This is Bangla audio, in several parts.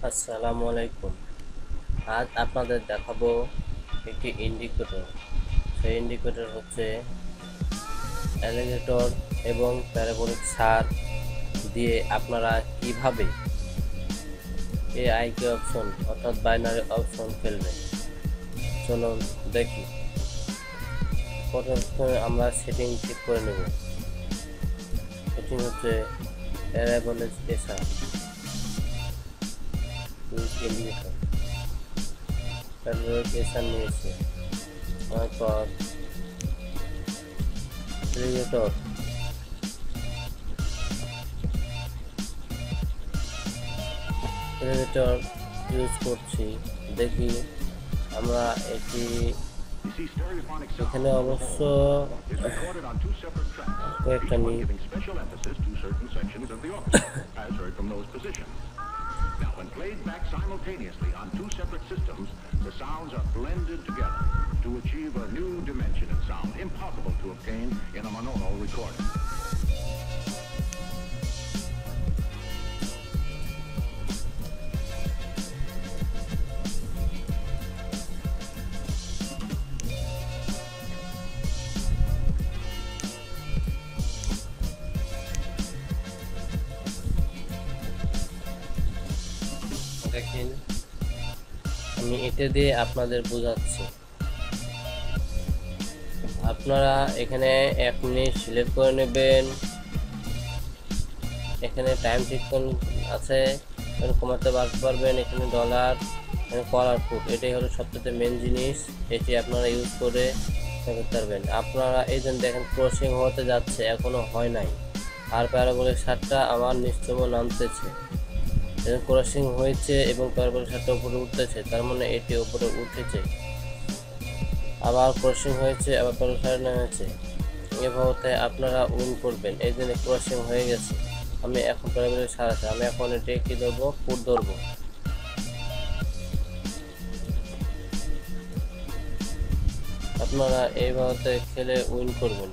আসসালামু আলাইকুম। আজ আপনাদের দেখাবো একটি ইন্ডিকেটর। সেই ইন্ডিকেটর হচ্ছে অ্যালিগেটর এবং প্যারাবোলিক সার দিয়ে আপনারা কিভাবে এআইকে অপশন অর্থাৎ বাইনারি অপশন খেলবেন। চলুন দেখি। প্রথমে আমরা সেটিং ঠিক করে নেব। সেটিং হচ্ছে প্যারাবোলিক সার ইন্ডিকেটর। প্যারাবোলিক সার নিয়েছে তারপর অ্যালিগেটর এলিভেটর ইউজ করছি। দেখি আমরা এখানে অবশ্য কয়েকটা নিই। Now, when played back simultaneously on two separate systems, the sounds are blended together to achieve a new dimension of sound impossible to obtain in a monaural recording. দেখেন আমি এটা দিয়ে আপনাদের বোঝাচ্ছি। আপনারা এখানে 1 মিনিট সিলেক্ট করে নেবেন। এখানে টাইম ঠিক আছে, এখানে কমাতে বাড়তে পারবেন। এখানে ডলার, এখানে কলার ফুট, এটাই হলো সবচেয়ে মেন জিনিস। এটি আপনারা ইউজ করে করতে পারবেন। আপনারা এই যে দেখেন ক্রসিং হতে যাচ্ছে, এখনো হয় নাই। আর প্যারাবোলিক সারটা আমার নিশ্চয় নামতেছে। ক্রসিং হয়েছে এবং প্যারাবোলিক সারটা উপরে উঠতেছে, তার মানে এটি উপরে উঠেছে। আবার ক্রসিং হয়েছে, আবার প্যারাবোলিক সার নেমেছে। এভাবে আপনারা উইন করবেন। এই জন্য ক্রসিং হয়ে গেছে। আমি এখন প্যারাবোলিক সার আছে, আমি এখন এটি কি ধরবো, ফুট ধরবো। আপনারা এইভাবে খেলে উইন করবেন।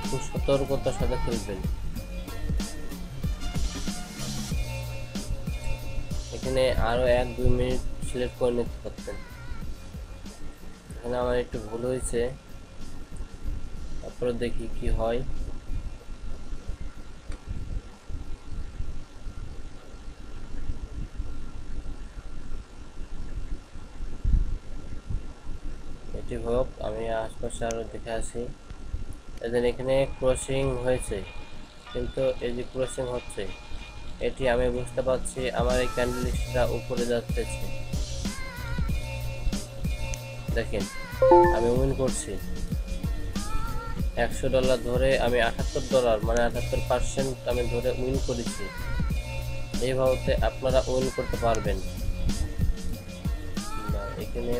খুব সতর্কতার সাথে খেলবেন। এখানে আরো 1-2 মিনিট সিলেক্ট করে নিতে পারতেন। এখানে আমার একটু ভুল হয়েছে, তারপরে দেখি কি হয়। এটি হোক, আমি আশপাশে আরো দেখে আসি। এদের এখানে ক্রসিং হয়েছে, কিন্তু এই যে ক্রসিং হচ্ছে, এটি আমি বুঝতে পারছি আমার এই ক্যান্ডেলস্টিকটা উপরে যাচ্ছে। দেখেন আমি উইন করছি। $100 ধরে আমি $78, মানে 78% আমি ধরে উইন করেছি। এইভাবে আপনারা উইন করতে পারবেন না। এখানে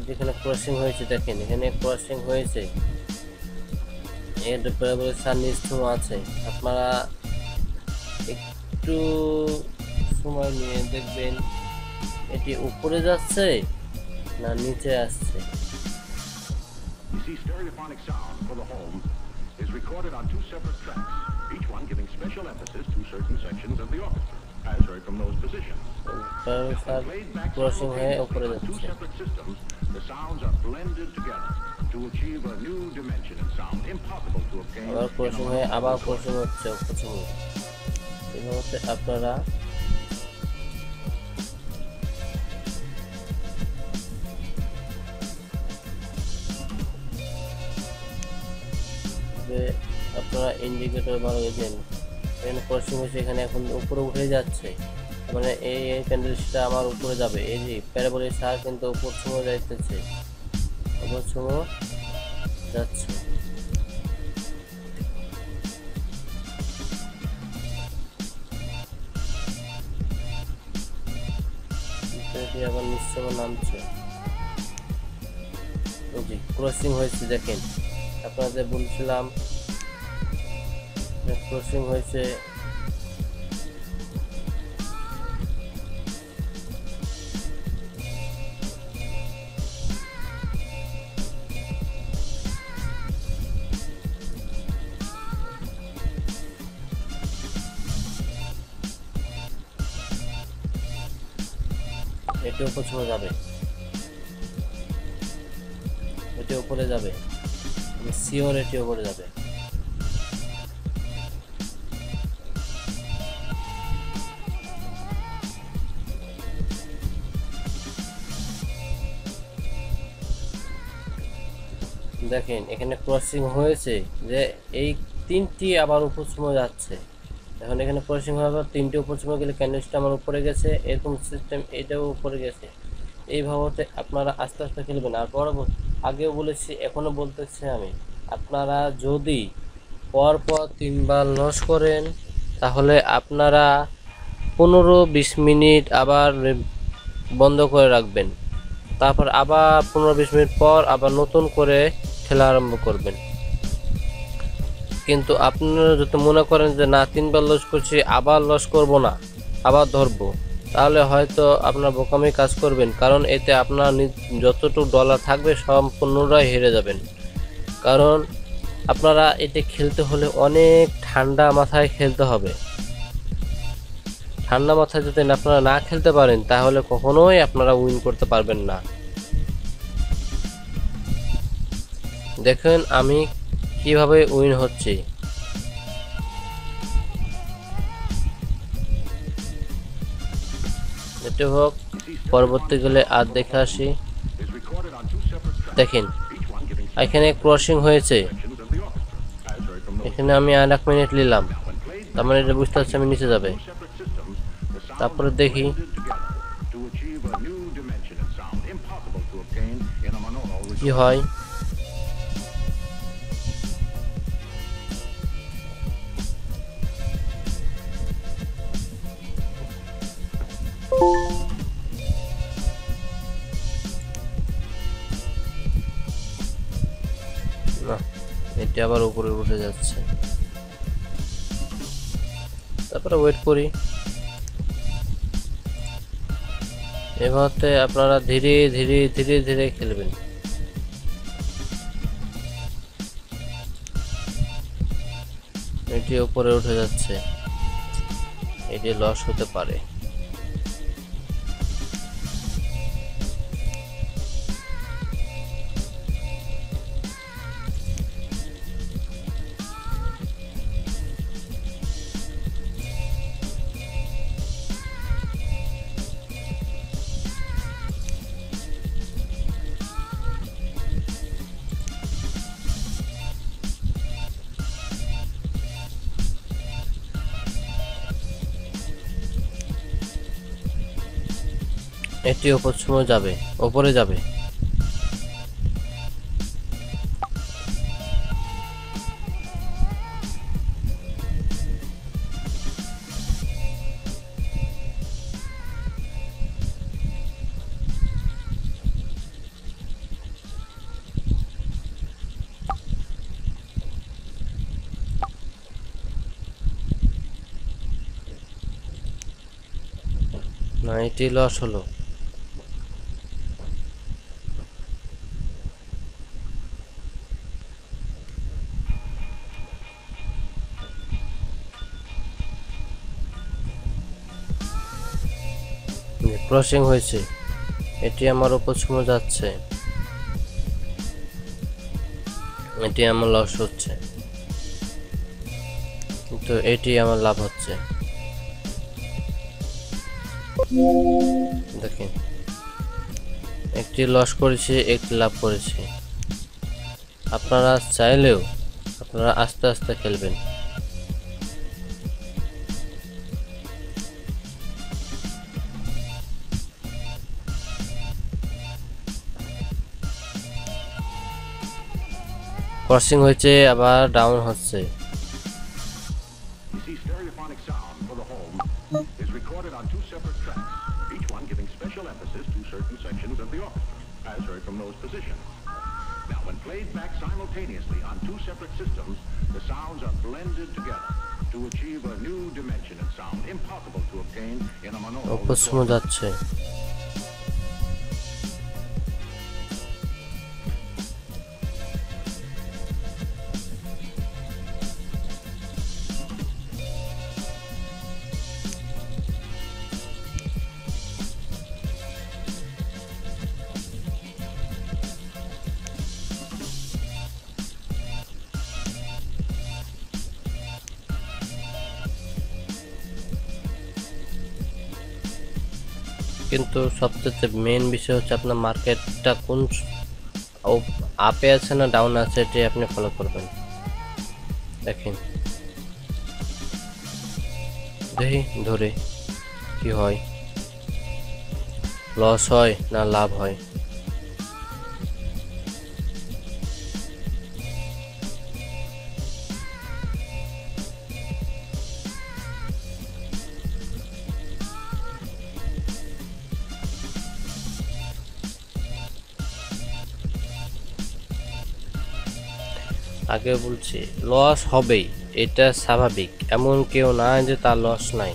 যেখানে ক্রসিং হয়েছে, দেখেন এখানে ক্রসিং হয়েছে, এর প্যারাবোলিক সার নিশ্চয় আছে। আপনারা একটু সময় নিয়ে দেখবেন এটি উপরে যাচ্ছে না নিচে আসছে। You see, stereophonic sound for the home is recorded on two separate tracks, each one giving special emphasis to certain sections of the orchestra, as heard from those positions. Parabolic sir crossing হয়ে উপরে On two যাচ্ছে। separate systems, the sounds are blended together to achieve a new dimension of sound impossible to obtain আবার in a ক্রসিং হয়ে monaural আবার recording. ক্রসিং হচ্ছে প্রথমে। এইভাবে আপনারা ইন্ডিকেটর ভালো দেন। এখানে ক্রসিং হচ্ছে, এখানে এখন উপরে উঠে যাচ্ছে, মানে এই ক্যান্ডেলসটা আমার উপরে যাবে। এই যে প্যারাবোলিক সার কিন্তু উপর ছুঁয়ে যাইতেছে, উপর ছুঁয়ে যাচ্ছে। এটি আবার নিশ্চয় নামছে। জি ক্রসিং হয়েছে, দেখেন আপনাদের বলছিলাম ক্রসিং হয়েছে। এটি উপরে যাবে, এটি উপরে যাবে, আমি শিওর এটি উপরে যাবে। দেখেন এখানে ক্রসিং হয়েছে যে এই তিনটি আবার উপরে যাচ্ছে। এখন এখানে ক্রসিং হওয়ার পর তিনটি উপরে গেলে ক্যান্ডেলটা আমার উপরে গেছে, এরকম সিস্টেম এটাও উপরে গেছে। এইভাবে আপনারা আস্তে আস্তে খেলবেন। আর পরবর্তী আগেও বলেছি এখনও বলতেছি আমি, আপনারা যদি পরপর 3 বার লস করেন তাহলে আপনারা 15-20 মিনিট আবার বন্ধ করে রাখবেন, তারপর আবার 15-20 মিনিট পর আবার নতুন করে খেলা আরম্ভ করবেন। কিন্তু আপনারা যদি মনে করেন যে না 3 বার লস করছি আবার লস করব না, আবার ধরবো, তাহলে হয়তো আপনার বোকামি কাজ করবেন, কারণ এতে আপনার যতটুকু ডলার থাকবে সম্পূর্ণটাই হেরে যাবেন। কারণ আপনারা এতে খেলতে হলে অনেক ঠান্ডা মাথায় খেলতে হবে। ঠান্ডা মাথায় যদি আপনারা না খেলতে পারেন তাহলে কখনোই আপনারা উইন করতে পারবেন না। দেখেন আমি কিভাবে উইন হচ্ছে। এটি হোক, পরবর্তী গেলে আর দেখে আসি। দেখেন এখানে ক্রসিং হয়েছে, এখানে আমি আর 1 মিনিট নিলাম, তার মানে এটা বুঝতে পারছি আমি নিচে যাবে। তারপরে দেখি কি হয়। না, এটি আবার উপরে উঠে যাচ্ছে। তারপরে ওয়েট করি। এভাবে আপনারা ধীরে ধীরে ধীরে ধীরে খেলবেন। এটি উপরে উঠে যাচ্ছে, এটি লস হতে পারে। এটি উপরে যাবে, উপরে যাবে। না, এটি লস হলো। ক্রসিং হয়েছে, এটি আমার উপরে যাচ্ছে, এটি আমার লস হচ্ছে, কিন্তু এটি আমার লাভ হচ্ছে। দেখেন একটি লস করেছি, একটি লাভ করেছি। আপনারা চাইলেও আপনারা আস্তে আস্তে খেলবেন। ক্রসিং হয়েছে, আবার ডাউন হচ্ছে। You see, stereophonic sound for the home is recorded on 2 separate tracks, each one giving special emphasis to certain sections of the orchestra, as heard from those positions. Now, when played back simultaneously on 2 separate systems, the sounds are blended together to achieve a new dimension in sound impossible to obtain in a monaural উপরে যাচ্ছে। কিন্তু সবচেয়ে মেন বিষয় হচ্ছে আপনার মার্কেটটা কোন আপে আছে না ডাউন আছে, এটাই আপনি ফলো করবেন। দেখেন দেখি ধরে কি হয়, লস হয় না লাভ হয়। আগে বলছি লস হবেই, এটা স্বাভাবিক, এমন কেউ না যে তার লস নাই।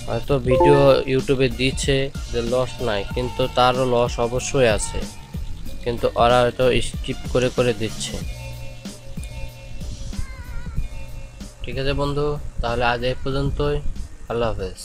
হয়তো ভিডিও ইউটিউবে দিচ্ছে যে লস নাই, কিন্তু তারও লস অবশ্যই আছে, কিন্তু ওরা হয়তো স্কিপ করে করে দিচ্ছে। ঠিক আছে বন্ধু, তাহলে আজ এই পর্যন্তই। আল্লাহ হাফেজ।